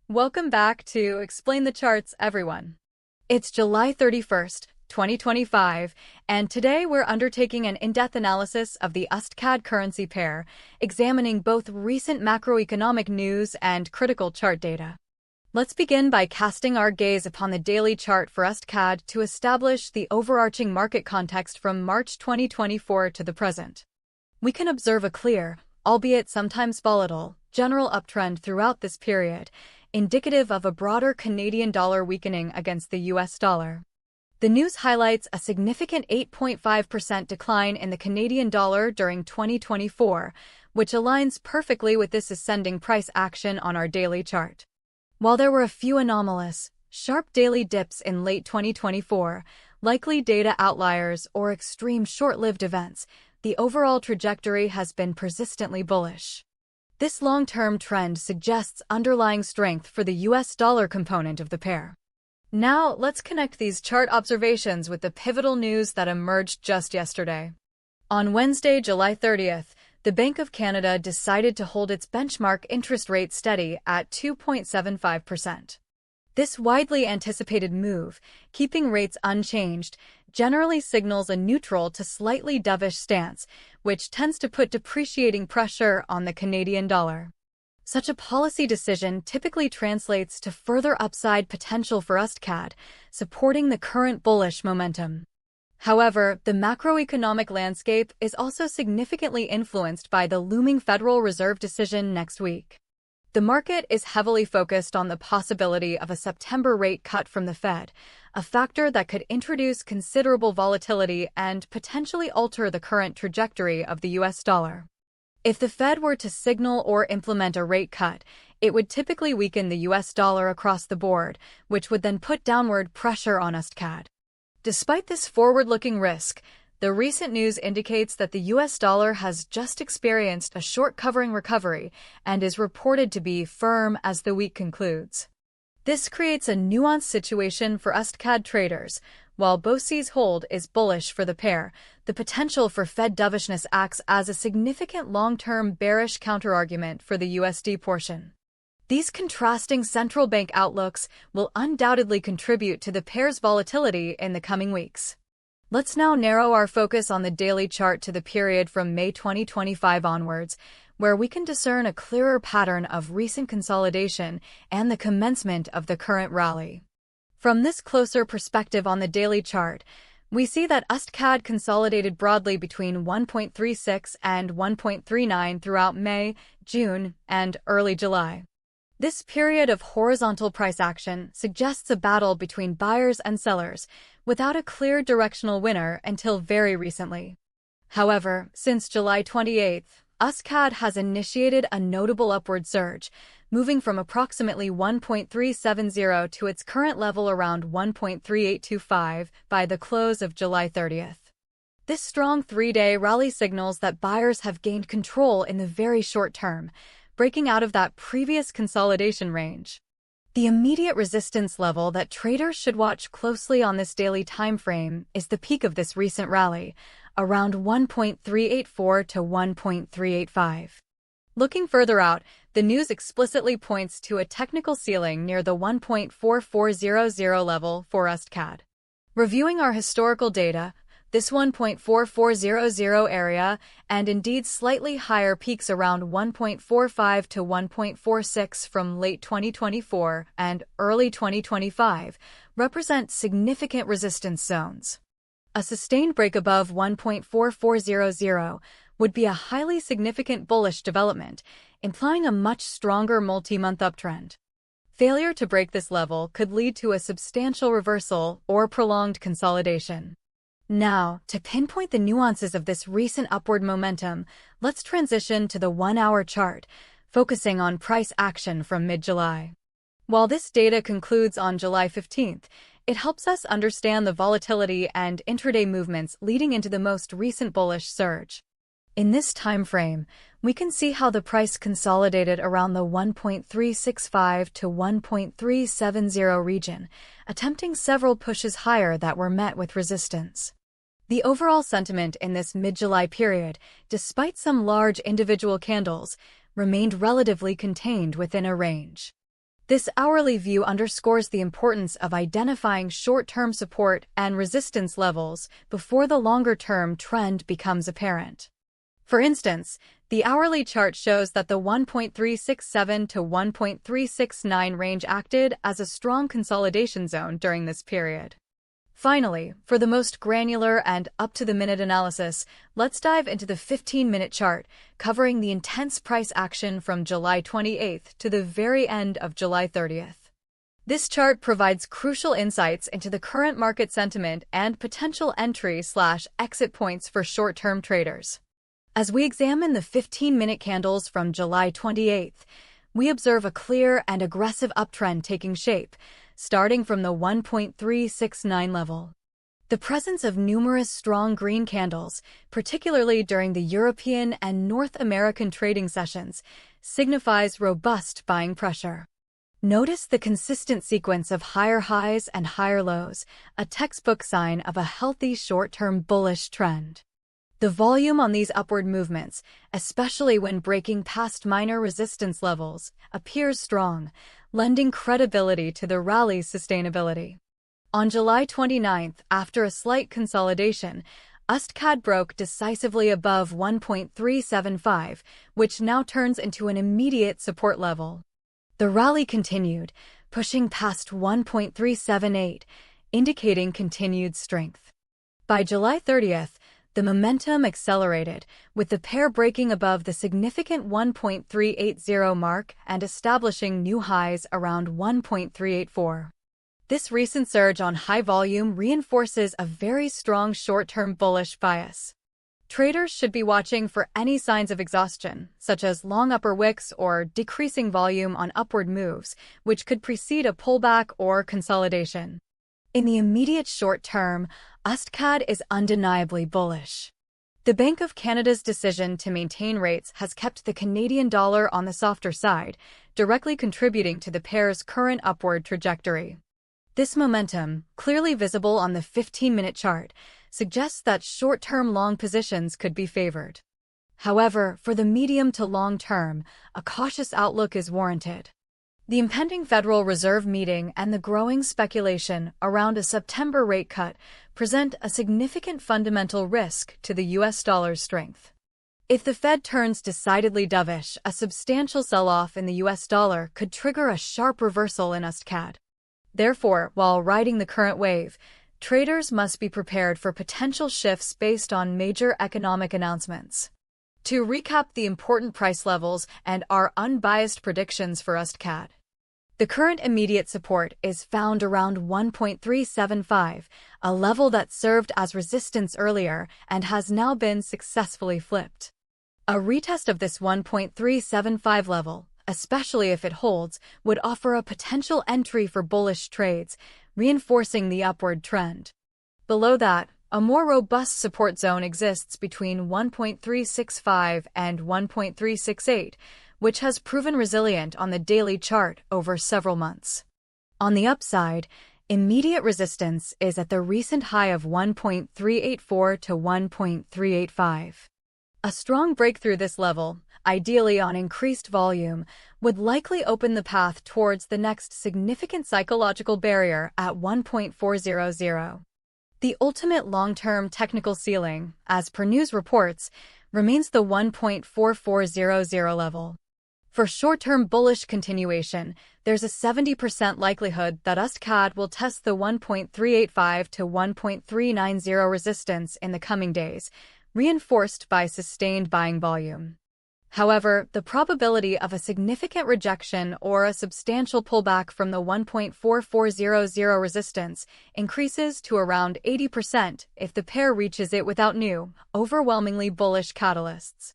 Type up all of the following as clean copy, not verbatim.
Welcome back to Explain the Charts, everyone. It's July 31st, 2025, and today we're undertaking an in-depth analysis of the USDCAD currency pair, examining both recent macroeconomic news and critical chart data. Let's begin by casting our gaze upon the daily chart for USDCAD to establish the overarching market context from March 2024 to the present. We can observe a clear, albeit sometimes volatile, general uptrend throughout this period, indicative of a broader Canadian dollar weakening against the US dollar. The news highlights a significant 8.5% decline in the Canadian dollar during 2024, which aligns perfectly with this ascending price action on our daily chart. While there were a few anomalous, sharp daily dips in late 2024, likely data outliers or extreme short-lived events, the overall trajectory has been persistently bullish. This long-term trend suggests underlying strength for the US dollar component of the pair. Now, let's connect these chart observations with the pivotal news that emerged just yesterday. On Wednesday, July 30th, the Bank of Canada decided to hold its benchmark interest rate steady at 2.75%. This widely anticipated move, keeping rates unchanged, generally signals a neutral to slightly dovish stance, which tends to put depreciating pressure on the Canadian dollar. Such a policy decision typically translates to further upside potential for USDCAD, supporting the current bullish momentum. However, the macroeconomic landscape is also significantly influenced by the looming Federal Reserve decision next week. The market is heavily focused on the possibility of a September rate cut from the Fed, a factor that could introduce considerable volatility and potentially alter the current trajectory of the US dollar. If the Fed were to signal or implement a rate cut, it would typically weaken the US dollar across the board, which would then put downward pressure on USDCAD. Despite this forward-looking risk, the recent news indicates that the US dollar has just experienced a short covering recovery and is reported to be firm as the week concludes. This creates a nuanced situation for USDCAD traders. While BoC's hold is bullish for the pair, the potential for Fed dovishness acts as a significant long-term bearish counterargument for the USD portion. These contrasting central bank outlooks will undoubtedly contribute to the pair's volatility in the coming weeks. Let's now narrow our focus on the daily chart to the period from May 2025 onwards, where we can discern a clearer pattern of recent consolidation and the commencement of the current rally. From this closer perspective on the daily chart, we see that USDCAD consolidated broadly between 1.36 and 1.39 throughout May, June, and early July. This period of horizontal price action suggests a battle between buyers and sellers, without a clear directional winner until very recently. However, since July 28th, USDCAD has initiated a notable upward surge, moving from approximately 1.370 to its current level around 1.3825 by the close of July 30th. This strong three-day rally signals that buyers have gained control in the very short term, breaking out of that previous consolidation range. The immediate resistance level that traders should watch closely on this daily time frame is the peak of this recent rally, around 1.384 to 1.385. Looking further out, the news explicitly points to a technical ceiling near the 1.4400 level for USDCAD. Reviewing our historical data, this 1.4400 area, and indeed slightly higher peaks around 1.45 to 1.46 from late 2024 and early 2025, represent significant resistance zones. A sustained break above 1.4400 would be a highly significant bullish development, implying a much stronger multi-month uptrend. Failure to break this level could lead to a substantial reversal or prolonged consolidation. Now, to pinpoint the nuances of this recent upward momentum, let's transition to the 1-hour chart, focusing on price action from mid-July. While this data concludes on July 15th, it helps us understand the volatility and intraday movements leading into the most recent bullish surge. In this time frame, we can see how the price consolidated around the 1.365 to 1.370 region, attempting several pushes higher that were met with resistance. The overall sentiment in this mid-July period, despite some large individual candles, remained relatively contained within a range. This hourly view underscores the importance of identifying short-term support and resistance levels before the longer-term trend becomes apparent. For instance, the hourly chart shows that the 1.367 to 1.369 range acted as a strong consolidation zone during this period. Finally, for the most granular and up-to-the-minute analysis, let's dive into the 15-minute chart, covering the intense price action from July 28th to the very end of July 30th. This chart provides crucial insights into the current market sentiment and potential entry/exit points for short-term traders. As we examine the 15-minute candles from July 28th, we observe a clear and aggressive uptrend taking shape, starting from the 1.369 level. The presence of numerous strong green candles, particularly during the European and North American trading sessions, signifies robust buying pressure. Notice the consistent sequence of higher highs and higher lows, a textbook sign of a healthy short-term bullish trend. The volume on these upward movements, especially when breaking past minor resistance levels, appears strong, lending credibility to the rally's sustainability. On July 29th, after a slight consolidation, USDCAD broke decisively above 1.375, which now turns into an immediate support level. The rally continued, pushing past 1.378, indicating continued strength. By July 30th, the momentum accelerated, with the pair breaking above the significant 1.380 mark and establishing new highs around 1.384. This recent surge on high volume reinforces a very strong short-term bullish bias. Traders should be watching for any signs of exhaustion, such as long upper wicks or decreasing volume on upward moves, which could precede a pullback or consolidation. In the immediate short term, USDCAD is undeniably bullish. The Bank of Canada's decision to maintain rates has kept the Canadian dollar on the softer side, directly contributing to the pair's current upward trajectory. This momentum, clearly visible on the 15-minute chart, suggests that short-term long positions could be favored. However, for the medium to long term, a cautious outlook is warranted. The impending Federal Reserve meeting and the growing speculation around a September rate cut present a significant fundamental risk to the US dollar's strength. If the Fed turns decidedly dovish, a substantial sell-off in the US dollar could trigger a sharp reversal in USDCAD. Therefore, while riding the current wave, traders must be prepared for potential shifts based on major economic announcements. To recap the important price levels and our unbiased predictions for USDCAD. The current immediate support is found around 1.375, a level that served as resistance earlier and has now been successfully flipped. A retest of this 1.375 level, especially if it holds, would offer a potential entry for bullish trades, reinforcing the upward trend. Below that, a more robust support zone exists between 1.365 and 1.368, which has proven resilient on the daily chart over several months. On the upside, immediate resistance is at the recent high of 1.384 to 1.385. A strong breakthrough this level, ideally on increased volume, would likely open the path towards the next significant psychological barrier at 1.400. The ultimate long-term technical ceiling, as per news reports, remains the 1.4400 level. For short-term bullish continuation, there's a 70% likelihood that USDCAD will test the 1.385 to 1.390 resistance in the coming days, reinforced by sustained buying volume. However, the probability of a significant rejection or a substantial pullback from the 1.4400 resistance increases to around 80% if the pair reaches it without new, overwhelmingly bullish catalysts.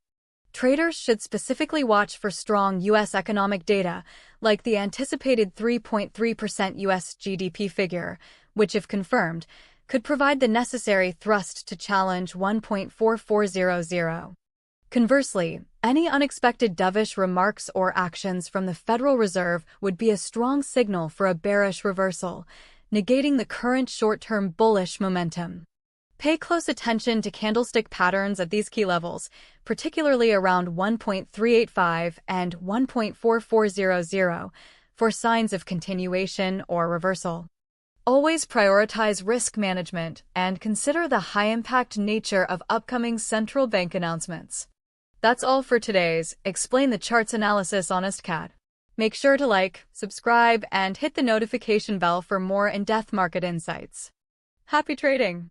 Traders should specifically watch for strong U.S. economic data, like the anticipated 3.3% U.S. GDP figure, which, if confirmed, could provide the necessary thrust to challenge 1.4400. Conversely, any unexpected dovish remarks or actions from the Federal Reserve would be a strong signal for a bearish reversal, negating the current short-term bullish momentum. Pay close attention to candlestick patterns at these key levels, particularly around 1.385 and 1.4400, for signs of continuation or reversal. Always prioritize risk management and consider the high-impact nature of upcoming central bank announcements. That's all for today's Explain the Charts analysis on USDCAD. Make sure to like, subscribe, and hit the notification bell for more in-depth market insights. Happy trading!